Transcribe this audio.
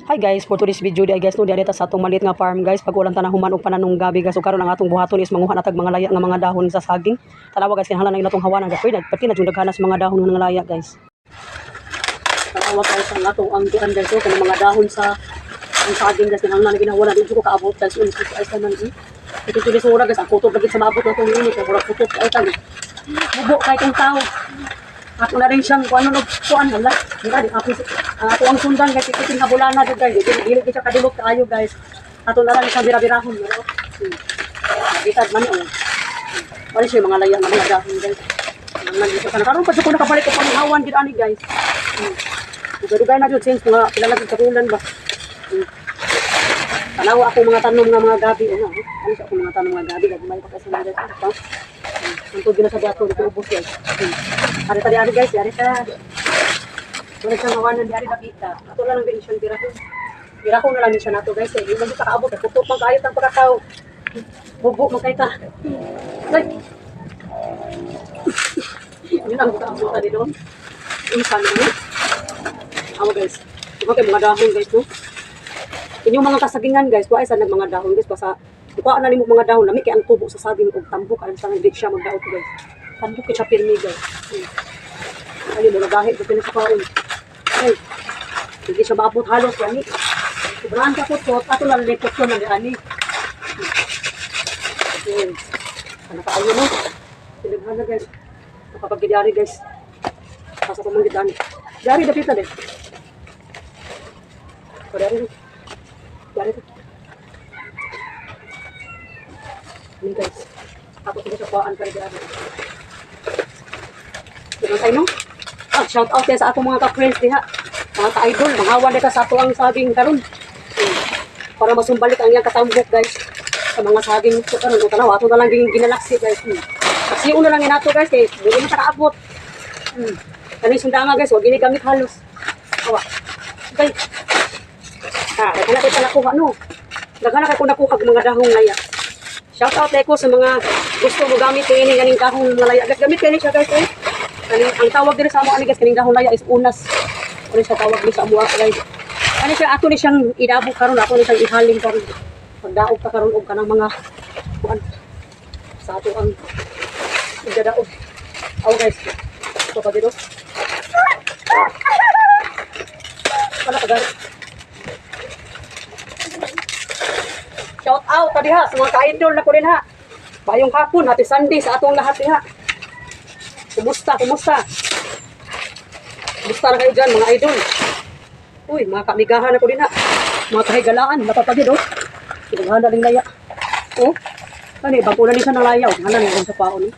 Hi guys, for today's video di guys no di sa atong maliit nga farm guys pag ulang tanang human og pananong gabi guys so karon ang atong buhaton is manguha natag mga laya nga mga dahon sa saging. Tanawa guys kinahanglan na natong hawanan gapay pati na jud daghanas mga dahon nga laya guys. Tanawa guys ang atong ang gian guys so kanang mga dahon sa ang saging guys kinahanglan na ginawa dito ko kaabot guys ulit ay tanan ito jud sura guys ang kutob lagi sa maabot natong unit kay mura kutob ay tan. Bubo kay kang tao. Ako na rin siyang kung ano nagpuan hala. Mira di ako ang sundan guys ito nga bulana jud guys. Dili kita kadulok kaayo guys. Ato na lang isang bira-birahon no. Bitad man oh. Wala siya mga laya nga mga dahon guys. Nang dito kana karon pa ko nakabalik ko panghawan gid ani guys. Dugay na jud since mga kilala jud kabulan ba. Tanawa ako mga tanom nga mga gabi ano. Ano sa ako mga tanom nga gabi gagmay pa kasi mga guys. Untuk gina sa dato dito ubos guys. Ari tadi guys, ari ta. Wala siyang hawanan di ari nakita. Ato lang ang benisyon bira ko. Bira ko na lang siya nato guys. Hindi man kita kaabot. Tutok man kaayot ang pagkatao. Bubo man kay ta. Ay. Yun ang kaabot tadi doon. Isa na. Amo guys. Ito kay mga dahon guys no. Inyong mga kasagingan guys, wa isa nag mga dahon guys basta ikuha na nimo mga dahon lami kay ang tubo sa saging og tambok aron sa hindi siya magdaot guys. Tambok kay siya pirmi guys. Ayun mo nagahi ko sa kaon. Ay. Hindi siya maabot halos ani. Sobrang ka po ato lang lepot ko nang ani. Ayun. Ano ka ayo no? Tinaghan na guys. Nakapagdiari guys. Pasa ko mong gidani. Dari dapita de. Dari. Dari. Ini guys, ako sila sa kuhaan para dyan. Diba tayo no? Shout out sa ako mga ka-friends diha. Mga ka-idol, mga awan ka sa ato ang saging karon. Para masumbalik ang iyang katambok guys. Sa mga saging ito karon. Ito na, ato na lang ginalaksi guys. Kasi una lang inato guys, eh. Hindi na nakaabot. Kaning sundanga guys, huwag ginigamit halos. Awa. Guys. Naghanap ito nakuha no. Naghanap ako nakuha mga dahong laya. Shout out ko sa mga gusto mo gamit ini ganing dahon laya. Gamit kani siya guys eh. Ang tawag diri sa amo ani guys kaning dahon laya is unas. Ano sa tawag diri sa amo guys. Ani siya ato ni siyang idabog karon ato ni siyang ihaling karon. Pagdaog ka karon og kanang mga kuan sa ato ang idadaog. Aw guys. Ito pa dito. Wala ka guys. Shout out tadi ha sa mga ka-idol na ko din ha. Bayong hapon, happy Sunday sa atong lahat diha. Kumusta? Kumusta na kayo dyan mga idol? Uy, mga kamigahan na ko din ha. Mga kahigalaan, napapagid oh. Sinaghan na rin laya. Oh, ano eh, bago na rin siya ng layaw. Ano na rin sa paon eh.